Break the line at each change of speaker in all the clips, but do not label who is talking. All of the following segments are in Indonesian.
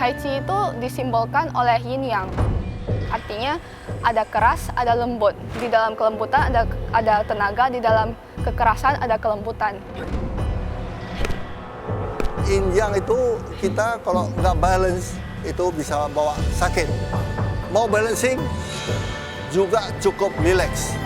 Tai Chi itu disimbolkan oleh yin yang. Artinya ada keras, ada lembut. Di dalam kelembutan ada tenaga, di dalam kekerasan ada kelembutan.
Yin yang itu kita kalau nggak balance itu bisa bawa sakit. Mau balancing juga cukup relax.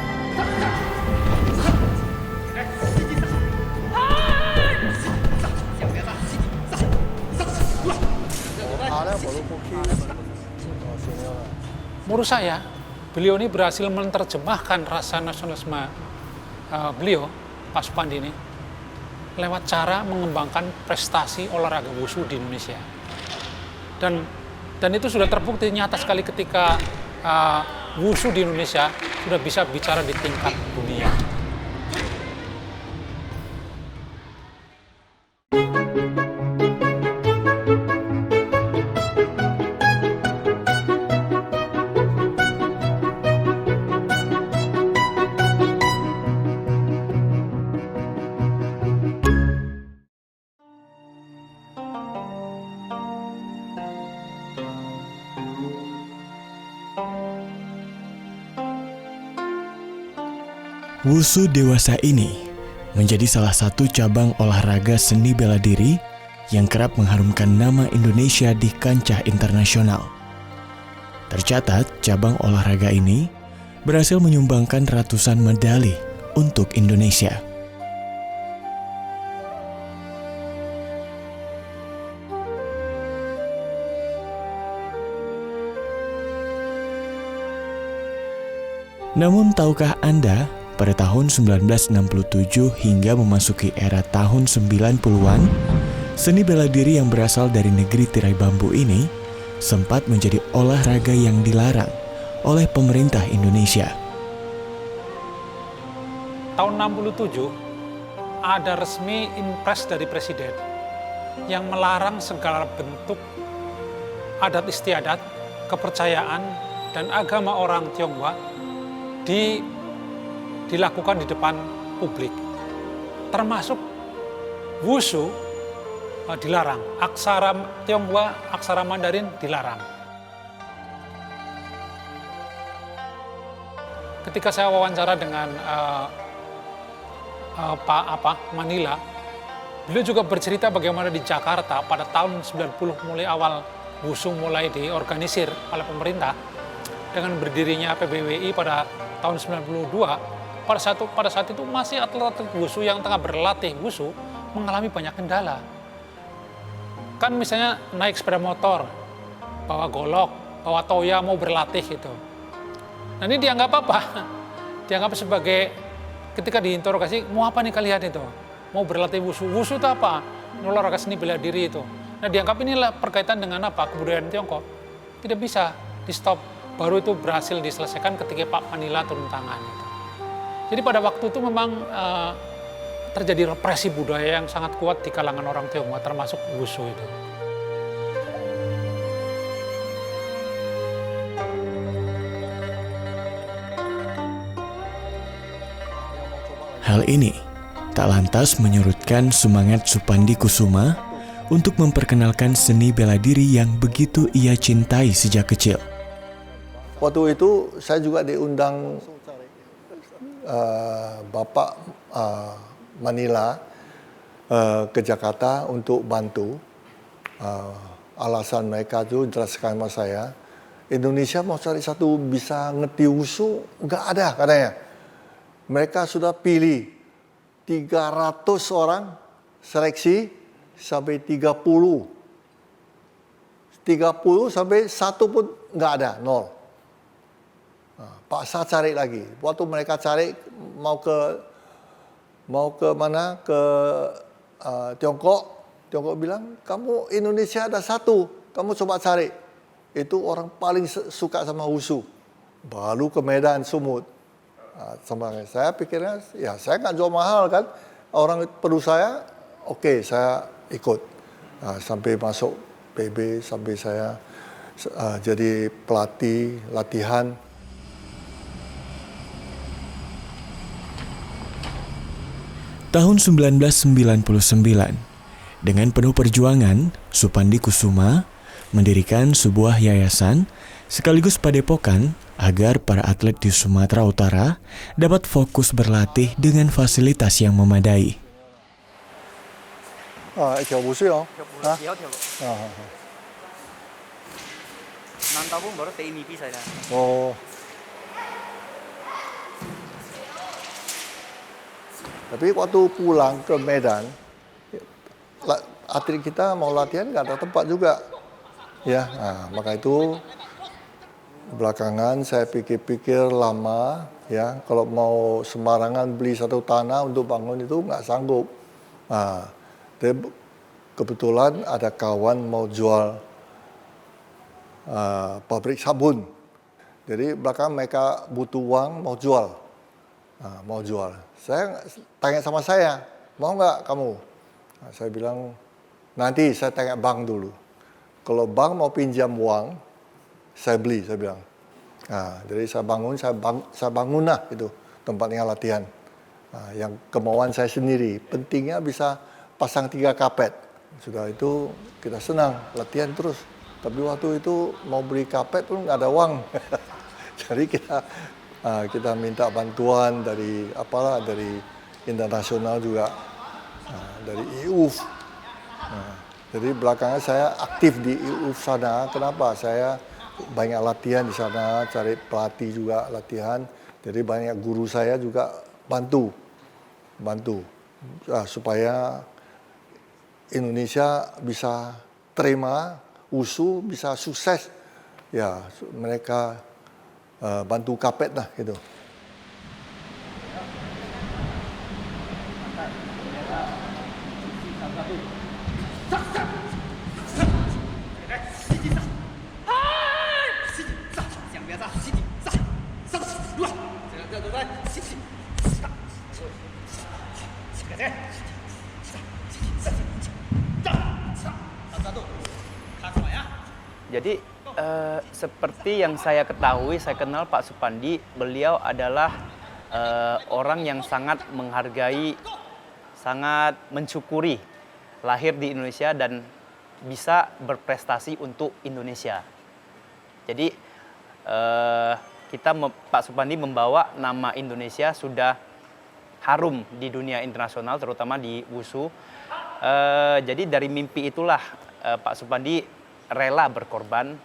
Menurut saya, beliau ini berhasil menerjemahkan rasa nasionalisme beliau, Pak Supandi ini, lewat cara mengembangkan prestasi olahraga wushu di Indonesia. Dan itu sudah terbukti nyata sekali ketika wushu di Indonesia sudah bisa bicara di tingkat dunia.
Wushu dewasa ini menjadi salah satu cabang olahraga seni bela diri yang kerap mengharumkan nama Indonesia di kancah internasional. Tercatat, cabang olahraga ini berhasil menyumbangkan ratusan medali untuk Indonesia. Namun tahukah Anda, pada tahun 1967 hingga memasuki era tahun 90-an, seni bela diri yang berasal dari negeri tirai bambu ini sempat menjadi olahraga yang dilarang oleh pemerintah Indonesia.
Tahun 67 ada resmi impres dari Presiden yang melarang segala bentuk adat istiadat, kepercayaan, dan agama orang Tionghoa dilakukan di depan publik. Termasuk wushu dilarang, aksara Tionghoa, aksara Mandarin dilarang. Ketika saya wawancara dengan Manila, beliau juga bercerita bagaimana di Jakarta pada tahun 90 mulai awal wushu mulai diorganisir oleh pemerintah dengan berdirinya PBWI pada tahun 92. Pada saat itu masih atlet-atlet wushu yang tengah berlatih wushu mengalami banyak kendala. Kan misalnya naik sepeda motor, bawa golok, bawa toya mau berlatih gitu. Nah ini dianggap apa? Dianggap sebagai ketika diinterogasi, mau apa nih kalian itu? Mau berlatih wushu. Wushu itu apa? Olahraga seni bela diri itu. Nah dianggap inilah berkaitan dengan apa? Kebudayaan Tiongkok. Tidak bisa di stop. Baru itu berhasil diselesaikan ketika Pak Manila turun tangan. Jadi pada waktu itu memang terjadi represi budaya yang sangat kuat di kalangan orang Tionghoa, termasuk wushu itu.
Hal ini tak lantas menyurutkan semangat Supandi Kusuma untuk memperkenalkan seni bela diri yang begitu ia cintai sejak kecil.
Waktu itu saya juga diundang Bapak Manila ke Jakarta untuk bantu. Alasan mereka itu jelaskan sama saya, Indonesia mau cari satu bisa ngerti wushu, nggak ada katanya. Mereka sudah pilih 300 orang seleksi sampai 30 sampai 1 pun nggak ada, nol. Paksa cari lagi. Waktu mereka cari mau ke mana, ke Tiongkok bilang, kamu Indonesia ada 1, kamu coba cari. Itu orang paling suka sama wushu. Baru ke Medan, Sumut. Saya pikirnya, ya saya nggak jual mahal kan. Orang perlu saya, oke, saya ikut. Sampai masuk PB, sampai saya jadi pelatih, latihan.
Tahun 1999, dengan penuh perjuangan, Supandi Kusuma mendirikan sebuah yayasan sekaligus padepokan agar para atlet di Sumatera Utara dapat fokus berlatih dengan fasilitas yang memadai.
一條湖水哦，啊，
有條路，
啊，
南島本冇得地面比賽啦。
oh. Tapi waktu pulang ke Medan, atlet kita mau latihan nggak ada tempat juga, ya. Nah, maka itu belakangan saya pikir-pikir lama, ya. Kalau mau sembarangan beli satu tanah untuk bangun itu nggak sanggup. Nah, kebetulan ada kawan mau jual pabrik sabun. Jadi belakangan mereka butuh uang mau jual. Nah, mau jual. Saya tanya sama saya, mau nggak kamu? Nah, saya bilang, nanti saya tanya bank dulu. Kalau bank mau pinjam uang, saya beli, saya bilang. Nah, jadi saya bangun lah itu tempatnya latihan. Nah, yang kemauan saya sendiri, pentingnya bisa pasang 3 kapet. Sudah itu kita senang latihan terus. Tapi waktu itu mau beli kapet pun nggak ada uang. Jadi kita minta bantuan dari dari internasional juga, dari IUF. Jadi belakangan saya aktif di IUF sana. Kenapa? Saya banyak latihan di sana, cari pelatih juga latihan. Jadi banyak guru saya juga bantu supaya Indonesia bisa terima WUSU, bisa sukses. Ya, mereka bantu kapet lah gitu.
Jadi seperti yang saya ketahui, saya kenal Pak Supandi, beliau adalah orang yang sangat menghargai, sangat mensyukuri lahir di Indonesia dan bisa berprestasi untuk Indonesia. Jadi Pak Supandi membawa nama Indonesia sudah harum di dunia internasional, terutama di WUSU. Jadi dari mimpi itulah Pak Supandi rela berkorban,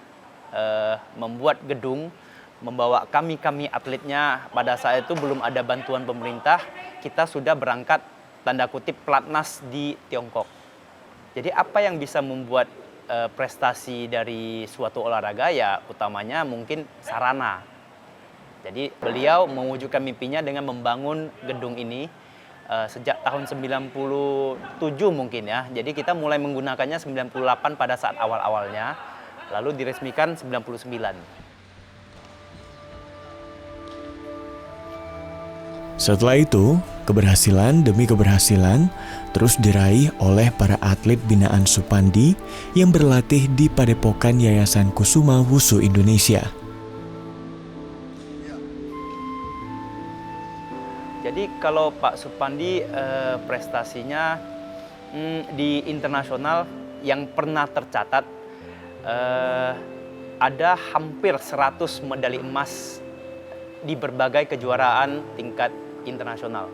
membuat gedung, membawa kami atletnya. Pada saat itu belum ada bantuan pemerintah, kita sudah berangkat tanda kutip pelatnas di Tiongkok. Jadi apa yang bisa membuat prestasi dari suatu olahraga, ya utamanya mungkin sarana. Jadi beliau mewujudkan mimpinya dengan membangun gedung ini sejak tahun 97 mungkin ya. Jadi kita mulai menggunakannya 98 pada saat awal-awalnya, lalu diresmikan 99.
Setelah itu, keberhasilan demi keberhasilan terus diraih oleh para atlet binaan Supandi yang berlatih di Padepokan Yayasan Kusuma WUSU Indonesia.
Jadi kalau Pak Supandi prestasinya di internasional yang pernah tercatat ada hampir 100 medali emas di berbagai kejuaraan tingkat internasional.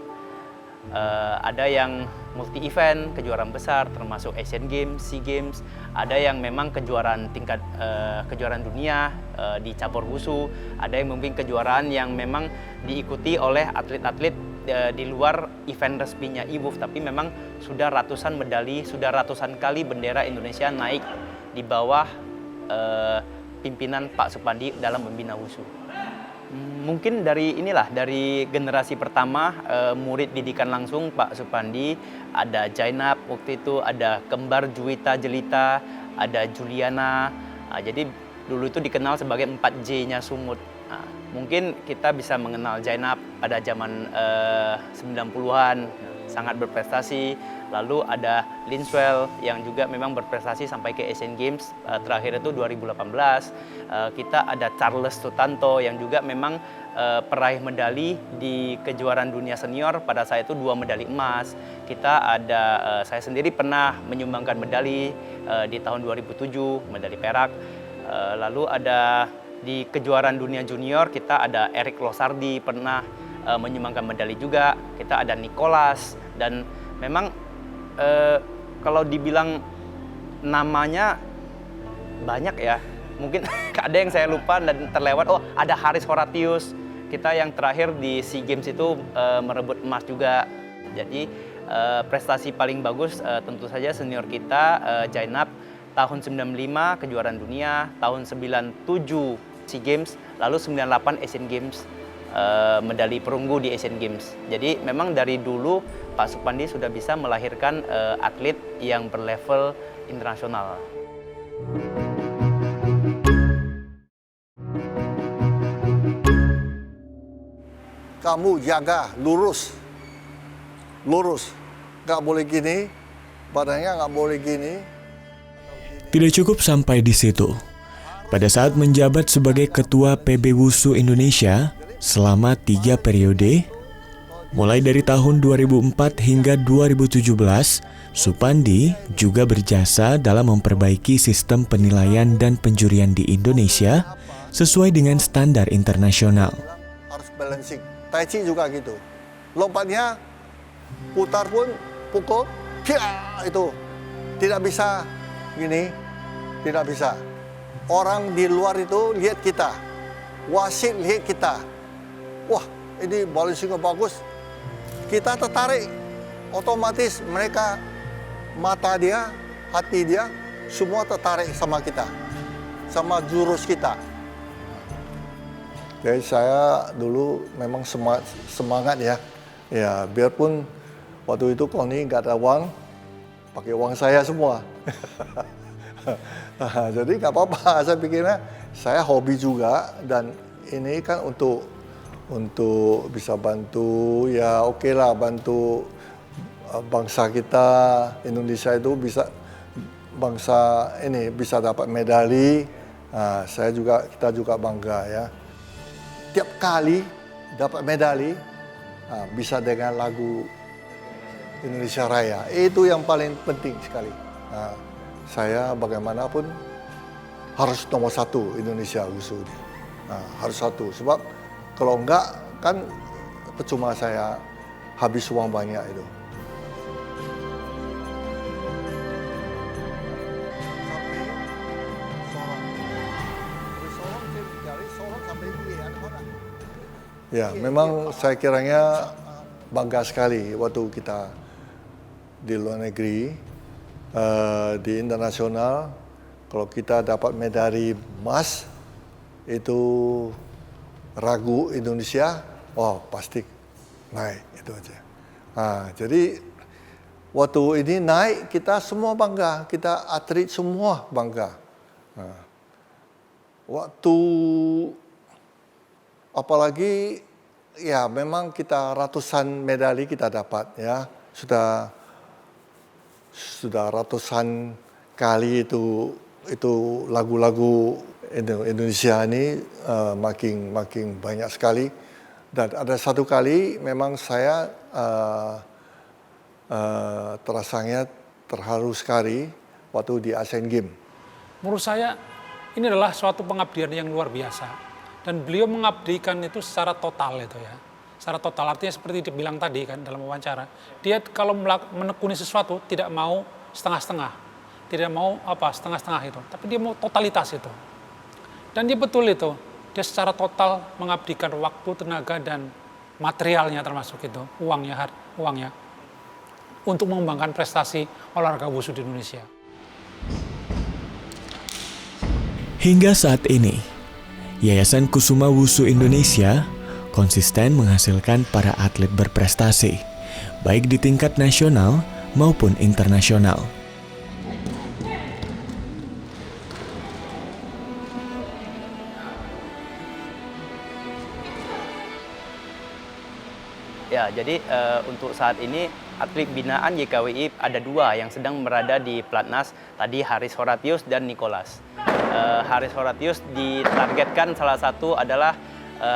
Ada yang multi event, kejuaraan besar termasuk Asian Games, SEA Games, ada yang memang kejuaraan tingkat kejuaraan dunia di cabur WUSU, ada yang mungkin kejuaraan yang memang diikuti oleh atlet-atlet di luar event resminya IWUF, tapi memang sudah ratusan medali, sudah ratusan kali bendera Indonesia naik di bawah pimpinan Pak Supandi dalam membina WUSU. Mungkin dari generasi pertama murid didikan langsung Pak Supandi, ada Jainab waktu itu, ada kembar Juwita Jelita, ada Juliana. Jadi dulu itu dikenal sebagai 4J-nya Sumut. Nah, mungkin kita bisa mengenal Jainab pada zaman 90-an, sangat berprestasi. Lalu ada Linswell yang juga memang berprestasi sampai ke Asian Games, terakhir itu 2018. Kita ada Charles Sutanto yang juga memang peraih medali di kejuaraan dunia senior, pada saat itu 2 medali emas. Kita ada, saya sendiri pernah menyumbangkan medali di tahun 2007, medali perak. Lalu ada di kejuaraan dunia junior, kita ada Eric Losardi pernah menyumbangkan medali juga. Kita ada Nicholas, dan memang kalau dibilang namanya banyak ya, mungkin ada yang saya lupa dan terlewat. Oh, ada Haris Horatius, kita yang terakhir di SEA Games itu merebut emas juga. Jadi prestasi paling bagus tentu saja senior kita, Jainab, tahun 95 kejuaraan dunia, tahun 97 SEA Games, lalu 98 Asian Games, medali perunggu di Asian Games. Jadi memang dari dulu Pak Supandi sudah bisa melahirkan atlet yang berlevel internasional.
Kamu jaga lurus, nggak boleh gini, badannya nggak boleh gini.
Tidak cukup sampai di situ. Pada saat menjabat sebagai Ketua PB Wusu Indonesia selama 3 periode, mulai dari tahun 2004 hingga 2017, Supandi juga berjasa dalam memperbaiki sistem penilaian dan penjurian di Indonesia sesuai dengan standar internasional.
Harus balancing. Tai Chi juga gitu. Lompatnya putar pun pukul, itu tidak bisa gini, tidak bisa. Orang di luar itu lihat kita, wasit lihat kita. Wah, ini balancingnya bagus. Kita tertarik, otomatis mereka, mata dia, hati dia, semua tertarik sama kita, sama jurus kita. Jadi saya dulu memang semangat ya. Ya, biarpun waktu itu Koni nggak ada uang, pakai uang saya semua. Jadi nggak apa-apa, saya pikirnya saya hobi juga, dan ini kan untuk bisa bantu, ya oke lah, bantu bangsa kita Indonesia itu bisa, bangsa ini bisa dapat medali. Nah, kita juga bangga ya. Tiap kali dapat medali bisa dengan lagu Indonesia Raya, itu yang paling penting sekali. Saya bagaimanapun harus nomor 1 Indonesia Wusu, harus 1, sebab kalau enggak kan percuma saya habis uang banyak itu. Ya, memang saya kiranya bangga sekali waktu kita di luar negeri, di internasional, kalau kita dapat medali emas, itu ragu Indonesia, oh pasti naik, itu aja. Jadi waktu ini naik, kita semua bangga, kita atlet semua bangga. Waktu apalagi ya memang kita ratusan medali kita dapat ya, sudah ratusan kali itu lagu-lagu Indonesia ini makin banyak sekali, dan ada satu kali memang saya terasanya terharu sekali waktu di Asian Games.
Menurut saya ini adalah suatu pengabdian yang luar biasa. Dan beliau mengabdikan itu secara total itu ya. Secara total, artinya seperti dibilang tadi kan dalam wawancara. Dia kalau menekuni sesuatu tidak mau setengah-setengah. Tidak mau setengah-setengah itu. Tapi dia mau totalitas itu. Dan dia betul itu. Dia secara total mengabdikan waktu, tenaga, dan materialnya termasuk itu. Uangnya. Untuk mengembangkan prestasi olahraga wusu di Indonesia.
Hingga saat ini, Yayasan Kusuma Wusu Indonesia konsisten menghasilkan para atlet berprestasi, baik di tingkat nasional maupun internasional.
Ya, jadi untuk saat ini atlet binaan YKWI ada 2 yang sedang berada di Platnas. Tadi Haris Horatius dan Nicholas. Haris Horatius ditargetkan salah satu adalah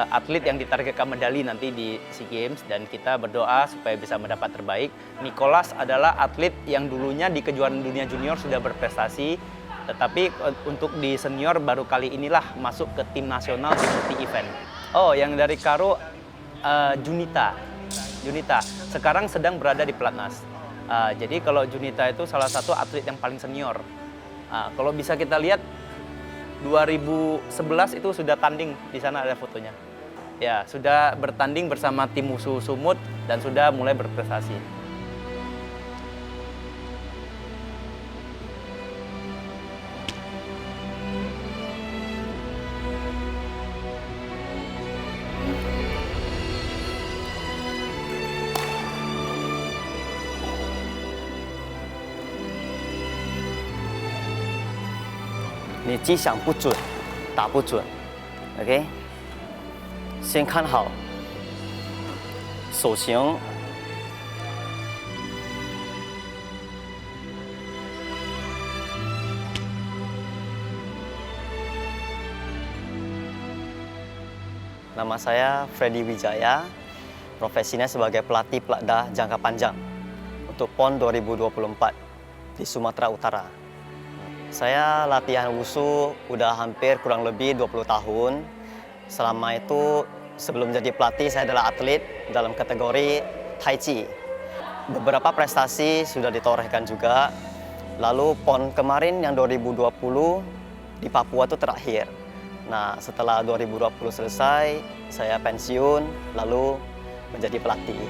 atlet yang ditargetkan medali nanti di SEA Games dan kita berdoa supaya bisa mendapat terbaik. Nicholas adalah atlet yang dulunya di kejuaraan dunia junior sudah berprestasi, tetapi untuk di senior baru kali inilah masuk ke tim nasional di multi event. Oh, yang dari Karo Junita sekarang sedang berada di Platnas. Jadi kalau Junita itu salah satu atlet yang paling senior. Kalau bisa kita lihat 2011 itu sudah tanding, di sana ada fotonya. Ya, sudah bertanding bersama tim Wushu Sumut dan sudah mulai berprestasi.
你击响不准，打不准 ，OK？ 先看好手型，nama saya Freddy Wijaya, profesinya sebagai pelatih Platda jangka panjang untuk PON 2024 di Sumatera Utara. Saya latihan wushu udah hampir kurang lebih 20 tahun. Selama itu sebelum jadi pelatih saya adalah atlet dalam kategori Tai Chi. Beberapa prestasi sudah ditorehkan juga. Lalu PON kemarin yang 2020 di Papua itu terakhir. Nah, setelah 2020 selesai, saya pensiun lalu menjadi pelatih.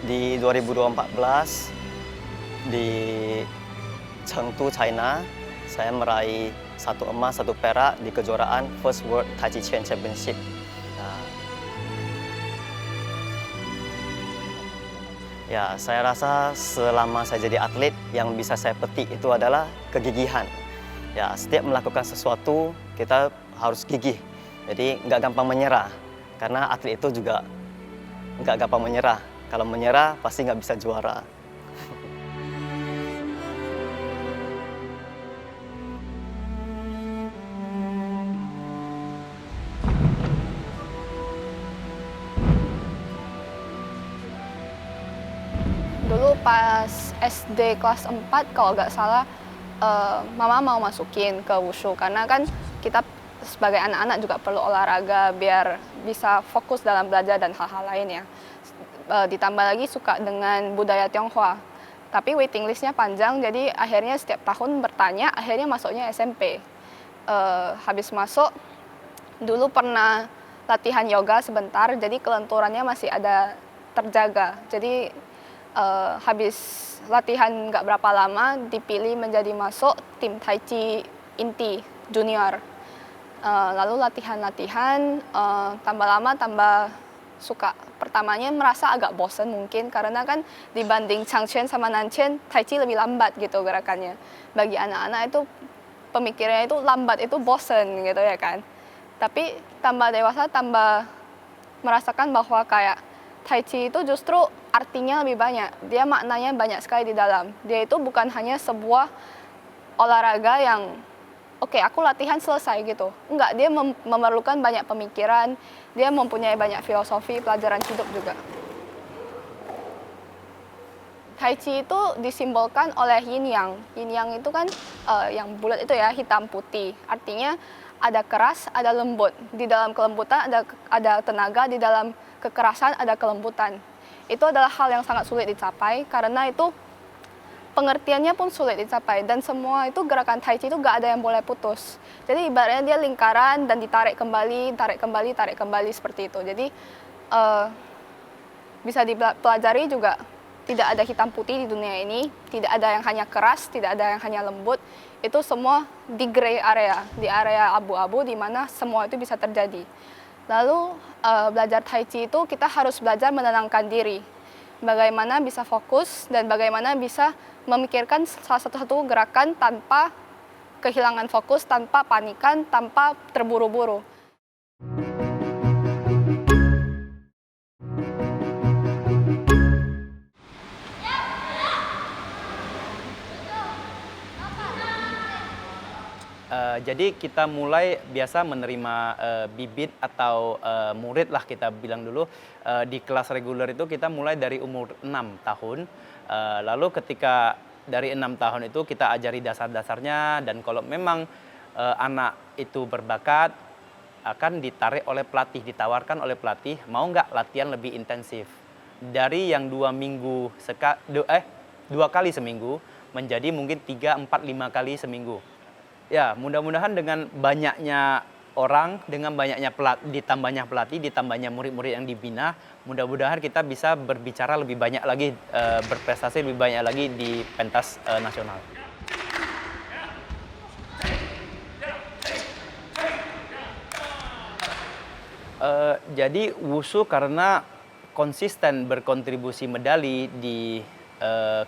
Di 2014 di Chengdu, China, saya meraih 1 emas, 1 perak di kejuaraan First World Tai Chi Chuan Championship. Nah, ya, saya rasa selama saya jadi atlet yang bisa saya petik itu adalah kegigihan. Ya, setiap melakukan sesuatu kita harus gigih. Jadi nggak gampang menyerah, karena atlet itu juga nggak gampang menyerah. Kalau menyerah pasti nggak bisa juara.
Dulu pas SD kelas 4 kalau nggak salah, mama mau masukin ke wushu karena kan kita sebagai anak-anak juga perlu olahraga biar bisa fokus dalam belajar dan hal-hal lain ya. Ditambah lagi suka dengan budaya Tionghoa. Tapi waiting listnya panjang, jadi akhirnya setiap tahun bertanya, akhirnya masuknya SMP. Habis masuk, dulu pernah latihan yoga sebentar, jadi kelenturannya masih ada terjaga. Jadi habis latihan nggak berapa lama, dipilih menjadi masuk tim Tai Chi inti junior. Lalu latihan-latihan, tambah lama tambah suka. Pertamanya merasa agak bosan mungkin karena kan dibanding Changquan sama Nanquan, Tai Chi lebih lambat gitu gerakannya. Bagi anak-anak itu pemikirannya itu lambat, itu bosan gitu ya kan. Tapi tambah dewasa tambah merasakan bahwa kayak Tai Chi itu justru artinya lebih banyak. Dia maknanya banyak sekali di dalam. Dia itu bukan hanya sebuah olahraga yang oke, aku latihan selesai gitu. Enggak, dia memerlukan banyak pemikiran, dia mempunyai banyak filosofi, pelajaran hidup juga. Tai Chi itu disimbolkan oleh yin yang. Yin yang itu kan yang bulat itu ya, hitam putih. Artinya ada keras, ada lembut. Di dalam kelembutan ada tenaga, di dalam kekerasan ada kelembutan. Itu adalah hal yang sangat sulit dicapai karena itu pengertiannya pun sulit dicapai dan semua itu gerakan Tai Chi itu gak ada yang boleh putus. Jadi ibaratnya dia lingkaran dan ditarik kembali, tarik kembali, tarik kembali seperti itu. Jadi bisa dipelajari juga tidak ada hitam putih di dunia ini, tidak ada yang hanya keras, tidak ada yang hanya lembut. Itu semua di gray area, di area abu-abu di mana semua itu bisa terjadi. Lalu belajar Tai Chi itu kita harus belajar menenangkan diri. Bagaimana bisa fokus dan bagaimana bisa memikirkan salah satu gerakan tanpa kehilangan fokus, tanpa panikan, tanpa terburu-buru.
Jadi kita mulai biasa menerima bibit atau murid lah kita bilang dulu. Di kelas reguler itu kita mulai dari umur 6 tahun. Lalu ketika dari 6 tahun itu kita ajari dasar-dasarnya, dan kalau memang anak itu berbakat akan ditarik oleh pelatih, ditawarkan oleh pelatih, mau nggak latihan lebih intensif. Dari yang 2 kali seminggu menjadi mungkin 3, 4, 5 kali seminggu. Ya, mudah-mudahan dengan banyaknya orang, dengan banyaknya ditambahnya pelatih, ditambahnya murid-murid yang dibina, mudah-mudahan kita bisa berbicara lebih banyak lagi, berprestasi lebih banyak lagi di pentas nasional. Jadi Wushu karena konsisten berkontribusi medali di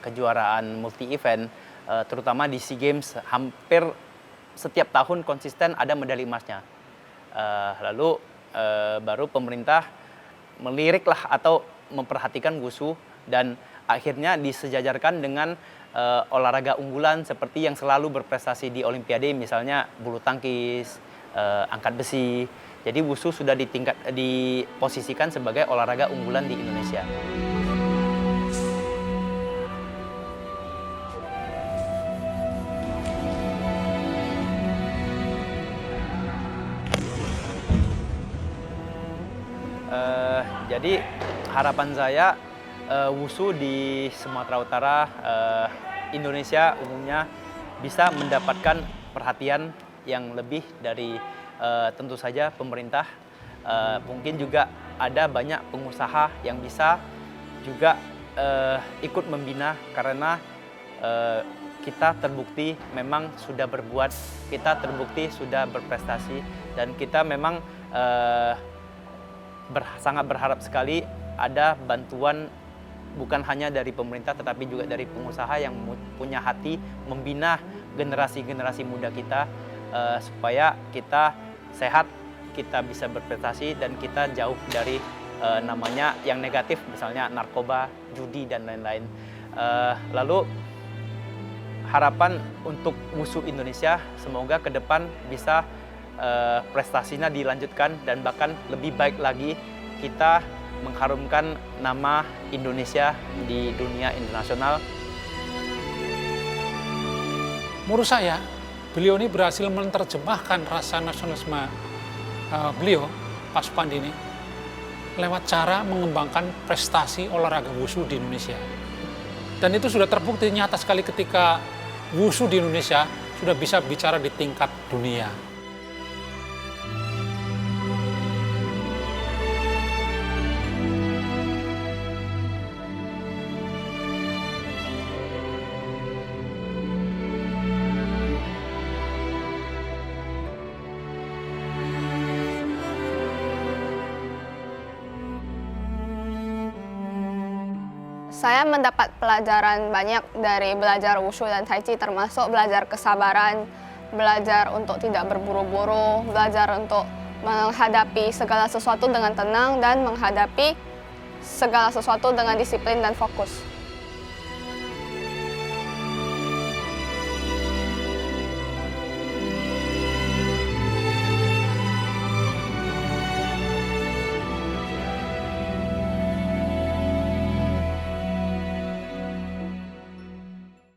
kejuaraan multi event, terutama di SEA Games, hampir setiap tahun konsisten ada medali emasnya. Lalu baru pemerintah meliriklah atau memperhatikan Wushu, dan akhirnya disejajarkan dengan olahraga unggulan seperti yang selalu berprestasi di Olimpiade, misalnya bulu tangkis, angkat besi. Jadi Wushu sudah diposisikan sebagai olahraga unggulan di Indonesia. Jadi harapan saya Wushu di Sumatera Utara, Indonesia umumnya bisa mendapatkan perhatian yang lebih dari tentu saja pemerintah. Mungkin juga ada banyak pengusaha yang bisa juga ikut membina, karena kita terbukti memang sudah berbuat, kita terbukti sudah berprestasi, dan kita memang sangat berharap sekali ada bantuan bukan hanya dari pemerintah tetapi juga dari pengusaha yang punya hati membina generasi-generasi muda kita, supaya kita sehat, kita bisa berprestasi, dan kita jauh dari namanya yang negatif, misalnya narkoba, judi, dan lain-lain. Lalu harapan untuk Wushu Indonesia semoga ke depan bisa prestasinya dilanjutkan, dan bahkan lebih baik lagi kita mengharumkan nama Indonesia di dunia internasional.
Menurut saya, beliau ini berhasil menerjemahkan rasa nasionalisme beliau, Pak Supandi ini, lewat cara mengembangkan prestasi olahraga Wushu di Indonesia. Dan itu sudah terbukti nyata sekali ketika Wushu di Indonesia sudah bisa bicara di tingkat dunia.
Saya mendapat pelajaran banyak dari belajar Wushu dan Tai Chi, termasuk belajar kesabaran, belajar untuk tidak berburu-buru, belajar untuk menghadapi segala sesuatu dengan tenang, dan menghadapi segala sesuatu dengan disiplin dan fokus.